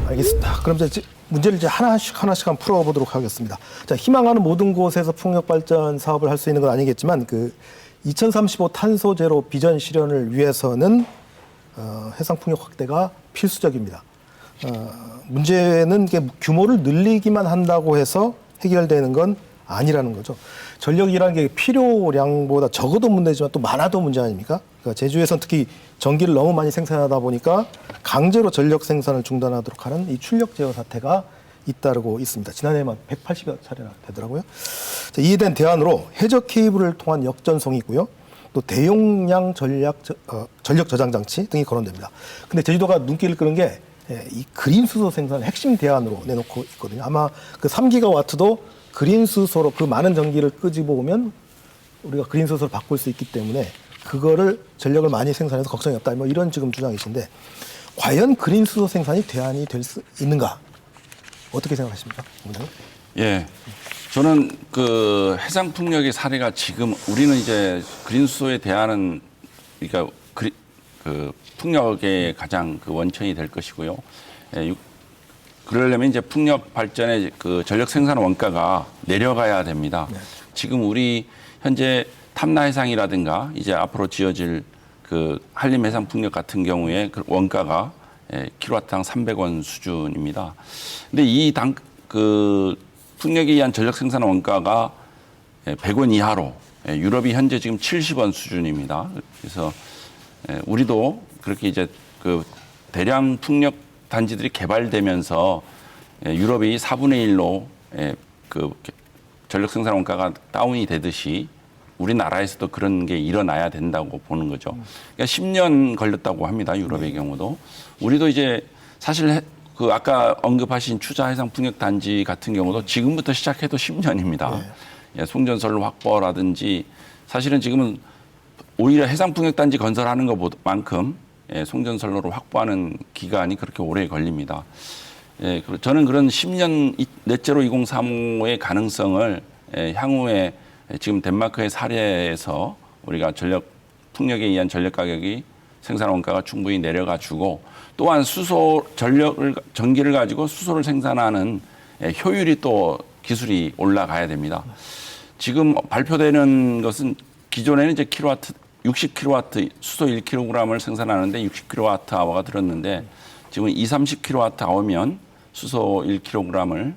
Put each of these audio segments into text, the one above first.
알겠습니다. 그럼 이제 문제를 이제 하나씩 한번 풀어보도록 하겠습니다. 자, 희망하는 모든 곳에서 풍력 발전 사업을 할 수 있는 건 아니겠지만 그 2035 탄소 제로 비전 실현을 위해서는 해상 풍력 확대가 필수적입니다. 문제는 이게 규모를 늘리기만 한다고 해서 해결되는 건 아니라는 거죠. 전력이라는 게 필요량보다 적어도 문제지만 또 많아도 문제 아닙니까? 그러니까 제주에서는 특히 전기를 너무 많이 생산하다 보니까 강제로 전력 생산을 중단하도록 하는 이 출력 제어 사태가 잇따르고 있습니다. 지난해에만 180여 차례나 되더라고요. 자, 이에 대한 대안으로 해저 케이블을 통한 역전송이 있고요. 또 대용량 전력 저장 장치 등이 거론됩니다. 근데 제주도가 눈길을 끄는 게 이 그린 수소 생산을 핵심 대안으로 내놓고 있거든요. 아마 그 3기가와트도 그린 수소로 그 많은 전기를 끄집어 오면 우리가 그린 수소로 바꿀 수 있기 때문에 그거를 전력을 많이 생산해서 걱정이 없다. 뭐 이런 지금 주장이신데 과연 그린 수소 생산이 대안이 될 수 있는가? 어떻게 생각하십니까? 예. 저는 그 해상 풍력의 사례가 지금 우리는 이제 그린 수소에 대안은 그러니까 그 풍력의 가장 그 원천이 될 것이고요. 예, 그러려면 이제 풍력 발전의 그 전력 생산 원가가 내려가야 됩니다. 네. 지금 우리 현재 탐라해상이라든가 이제 앞으로 지어질 그 한림 해상 풍력 같은 경우에 그 원가가 킬로와트당 300원 수준입니다. 근데 그 풍력에 의한 전력 생산 원가가 100원 이하로 유럽이 현재 지금 70원 수준입니다. 그래서 우리도 그렇게 이제 그 대량 풍력 단지들이 개발되면서 유럽이 4분의 1로 그 전력 생산 원가가 다운이 되듯이 우리나라에서도 그런 게 일어나야 된다고 보는 거죠. 그러니까 10년 걸렸다고 합니다. 유럽의 경우도. 우리도 이제 사실 그 아까 언급하신 추자 해상 풍력 단지 같은 경우도 지금부터 시작해도 10년입니다. 네. 송전선로 확보라든지 사실은 지금은 오히려 해상 풍력 단지 건설하는 것만큼 송전선로를 확보하는 기간이 그렇게 오래 걸립니다. 저는 그런 10년 넷제로 2035의 가능성을 향후에 지금 덴마크의 사례에서 우리가 풍력에 의한 전력 가격이 생산 원가가 충분히 내려가지고 또한 전기를 가지고 수소를 생산하는 효율이 또 기술이 올라가야 됩니다. 지금 발표되는 것은 기존에는 이제 60kW 수소 1kg을 생산하는데 60kWh가 들었는데 지금 30kWh면 수소 1kg을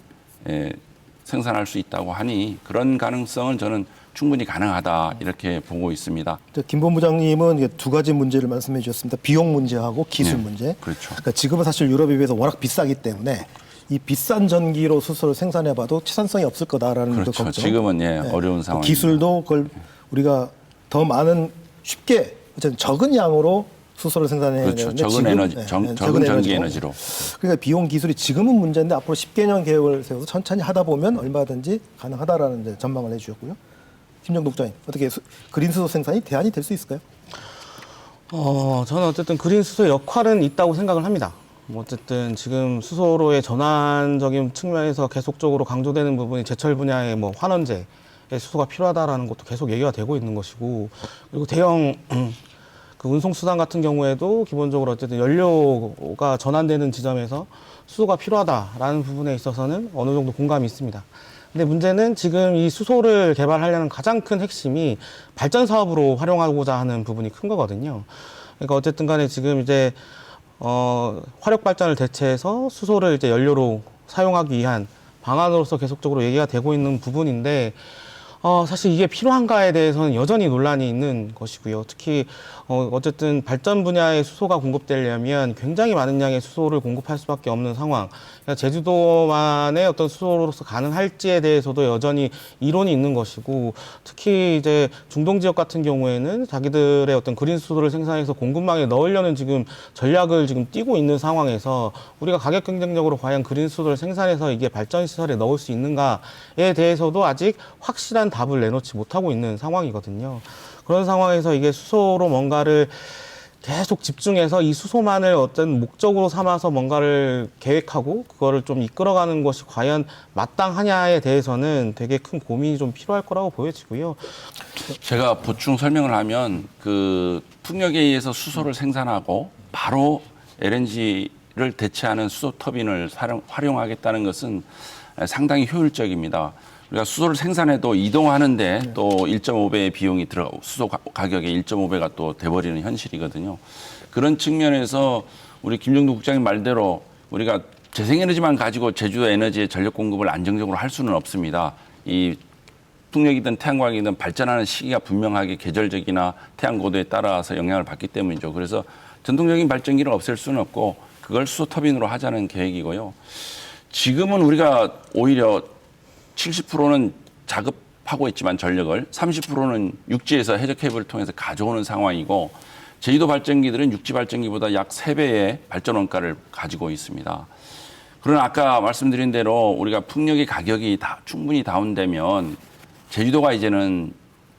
생산할 수 있다고 하니 그런 가능성은 저는 충분히 가능하다 이렇게 보고 있습니다. 김 본부장님은 두 가지 문제를 말씀해 주셨습니다. 비용 문제하고 기술 문제. 그렇죠. 그러니까 지금은 사실 유럽에 비해서 워낙 비싸기 때문에 이 비싼 전기로 수소를 생산해봐도 치산성이 없을 거다라는 그렇죠. 걱정. 지금은 어려운 상황입니다. 기술도 그걸 우리가 더 많은 쉽게 어쨌든 적은 양으로 수소를 생산해야 그렇죠. 되는데 적은 전기 에너지로. 그러니까 비용 기술이 지금은 문제인데 앞으로 10개년 계획을 세워서 천천히 하다 보면 얼마든지 가능하다라는 이제 전망을 해주셨고요. 김정도 국장님, 어떻게 그린 수소 생산이 대안이 될 수 있을까요? 저는 어쨌든 그린 수소의 역할은 있다고 생각을 합니다. 어쨌든 지금 수소로의 전환적인 측면에서 계속적으로 강조되는 부분이 제철 분야의 환원제의 수소가 필요하다라는 것도 계속 얘기가 되고 있는 것이고, 그리고 대형 그 운송수단 같은 경우에도 기본적으로 어쨌든 연료가 전환되는 지점에서 수소가 필요하다라는 부분에 있어서는 어느 정도 공감이 있습니다. 근데 문제는 지금 이 수소를 개발하려는 가장 큰 핵심이 발전 사업으로 활용하고자 하는 부분이 큰 거거든요. 그러니까 어쨌든 간에 지금 이제 화력 발전을 대체해서 수소를 이제 연료로 사용하기 위한 방안으로서 계속적으로 얘기가 되고 있는 부분인데 사실 이게 필요한가에 대해서는 여전히 논란이 있는 것이고요. 특히 어쨌든 발전 분야의 수소가 공급되려면 굉장히 많은 양의 수소를 공급할 수밖에 없는 상황. 그러니까 제주도만의 어떤 수소로서 가능할지에 대해서도 여전히 이론이 있는 것이고, 특히 이제 중동 지역 같은 경우에는 자기들의 어떤 그린 수소를 생산해서 공급망에 넣으려는 지금 전략을 지금 띄고 있는 상황에서 우리가 가격 경쟁력으로 과연 그린 수소를 생산해서 이게 발전 시설에 넣을 수 있는가에 대해서도 아직 확실한 답을 내놓지 못하고 있는 상황이거든요. 그런 상황에서 이게 수소로 뭔가를 계속 집중해서 이 수소만을 어떤 목적으로 삼아서 뭔가를 계획하고 그거를 좀 이끌어가는 것이 과연 마땅하냐에 대해서는 되게 큰 고민이 좀 필요할 거라고 보여지고요. 제가 보충 설명을 하면 그 풍력에 의해서 수소를 생산하고 바로 LNG 대체하는 수소 터빈을 활용하겠다는 것은 상당히 효율적입니다. 우리가 수소를 생산해도 이동하는데 또 1.5배의 비용이 들어가고 수소 가격의 1.5배가 또 돼버리는 현실이거든요. 그런 측면에서 우리 김정두 국장님 말대로 우리가 재생에너지만 가지고 제주도 에너지의 전력 공급을 안정적으로 할 수는 없습니다. 이 풍력이든 태양광이든 발전하는 시기가 분명하게 계절적이나 태양 고도에 따라서 영향을 받기 때문이죠. 그래서 전통적인 발전기를 없앨 수는 없고 그걸 수소 터빈으로 하자는 계획이고요. 지금은 우리가 오히려 70%는 자급하고 있지만 전력을 30%는 육지에서 해저 케이블을 통해서 가져오는 상황이고 제주도 발전기들은 육지 발전기보다 약 3배의 발전 원가를 가지고 있습니다. 그러나 아까 말씀드린 대로 우리가 풍력의 가격이 충분히 다운되면 제주도가 이제는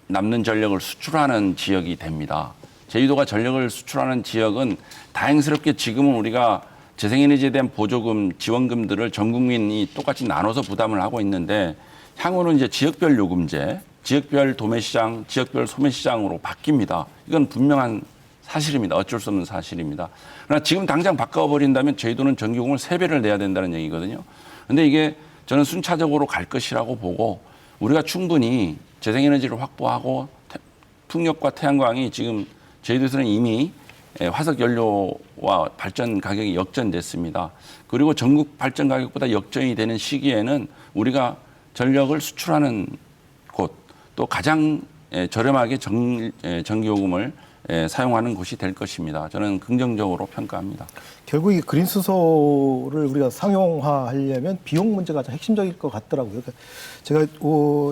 남는 전력을 수출하는 지역이 됩니다. 제주도가 전력을 수출하는 지역은 다행스럽게 지금은 우리가 재생에너지에 대한 보조금, 지원금들을 전 국민이 똑같이 나눠서 부담을 하고 있는데 향후는 이제 지역별 요금제, 지역별 도매시장, 지역별 소매시장으로 바뀝니다. 이건 분명한 사실입니다. 어쩔 수 없는 사실입니다. 그러나 지금 당장 바꿔버린다면 제주도는 전기요금을 3배를 내야 된다는 얘기거든요. 그런데 이게 저는 순차적으로 갈 것이라고 보고 우리가 충분히 재생에너지를 확보하고 풍력과 태양광이 지금 제주도에서는 이미 화석 연료와 발전 가격이 역전됐습니다. 그리고 전국 발전 가격보다 역전이 되는 시기에는 우리가 전력을 수출하는 곳, 또 가장 저렴하게 전기요금을 사용하는 곳이 될 것입니다. 저는 긍정적으로 평가합니다. 결국 이 그린 수소를 우리가 상용화하려면 비용 문제가 가장 핵심적일 것 같더라고요. 그러니까 제가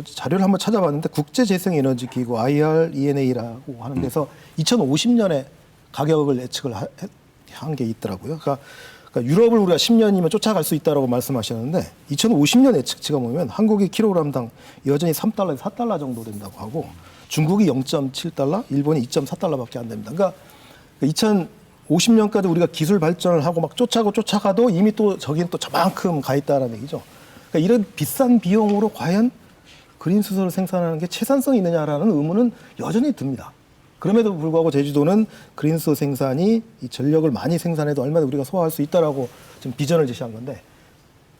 자료를 한번 찾아봤는데 국제재생에너지기구 IRENA라고 하는 데서 2050년에 가격을 예측을 한 게 있더라고요. 그러니까 유럽을 우리가 10년이면 쫓아갈 수 있다라고 말씀하셨는데 2050년 예측치가 보면 한국이 킬로그램당 여전히 3달러에서 4달러 정도 된다고 하고 중국이 0.7달러, 일본이 2.4달러밖에 안 됩니다. 그러니까 2050년까지 우리가 기술 발전을 하고 막 쫓아가도 이미 또 저기는 또 저만큼 가 있다라는 얘기죠. 그러니까 이런 비싼 비용으로 과연 그린 수소를 생산하는 게 채산성이 있느냐라는 의문은 여전히 듭니다. 그럼에도 불구하고 제주도는 그린 수소 생산이 이 전력을 많이 생산해도 얼마나 우리가 소화할 수 있다라고 지금 비전을 제시한 건데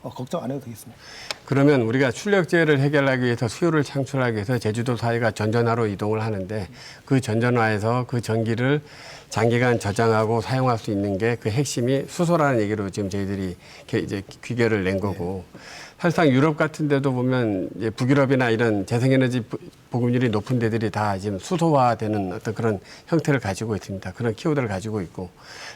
걱정 안 해도 되겠습니다. 그러면 우리가 출력제를 해결하기 위해서 수요를 창출하기 위해서 제주도 사회가 전전화로 이동을 하는데 그 전전화에서 그 전기를 장기간 저장하고 사용할 수 있는 게 그 핵심이 수소라는 얘기로 지금 저희들이 이제 귀결을 낸 거고 사실상 유럽 같은 데도 보면 이제 북유럽이나 이런 재생에너지 보급률이 높은 데들이 다 지금 수소화되는 어떤 그런 형태를 가지고 있습니다. 그런 키워드를 가지고 있고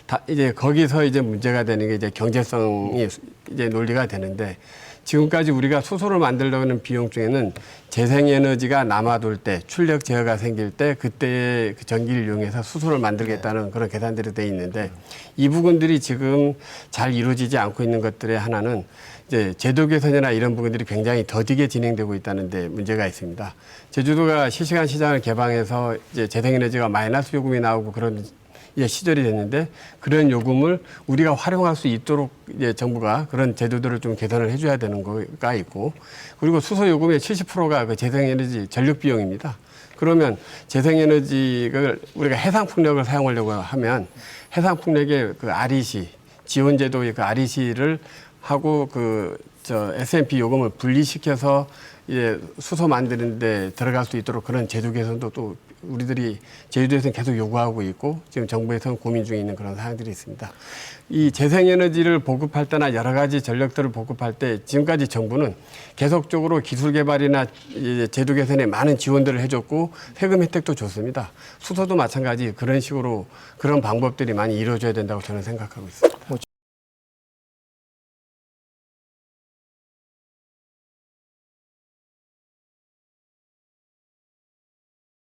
다 이제 거기서 이제 문제가 되는 게 이제 경제성이 이제 논리가 되는데 지금까지 우리가 수소를 만들려고 하는 비용 중에는 재생에너지가 남아돌 때 출력 제어가 생길 때 그때의 그 전기를 이용해서 수소를 만들겠다는 그런 계산들이 돼 있는데 이 부분들이 지금 잘 이루어지지 않고 있는 것들의 하나는 이제 제도 개선이나 이런 부분들이 굉장히 더디게 진행되고 있다는 데 문제가 있습니다. 제주도가 실시간 시장을 개방해서 이제 재생에너지가 마이너스 요금이 나오고 그런 이제 시절이 됐는데 그런 요금을 우리가 활용할 수 있도록 이제 정부가 그런 제도들을 좀 개선을 해줘야 되는 거가 있고 그리고 수소 요금의 70%가 그 재생에너지 전력 비용입니다. 그러면 재생에너지를 우리가 해상풍력을 사용하려고 하면 해상풍력의 그 REC 지원제도의 그 REC를 하고 S&P 요금을 분리시켜서 이제 수소 만드는데 들어갈 수 있도록 그런 제도 개선도 또 우리들이 제주도에서는 계속 요구하고 있고 지금 정부에서는 고민 중에 있는 그런 사항들이 있습니다. 이 재생에너지를 보급할 때나 여러 가지 전력들을 보급할 때 지금까지 정부는 계속적으로 기술 개발이나 이제 제도 개선에 많은 지원들을 해줬고 세금 혜택도 줬습니다. 수소도 마찬가지 그런 식으로 그런 방법들이 많이 이루어져야 된다고 저는 생각하고 있습니다.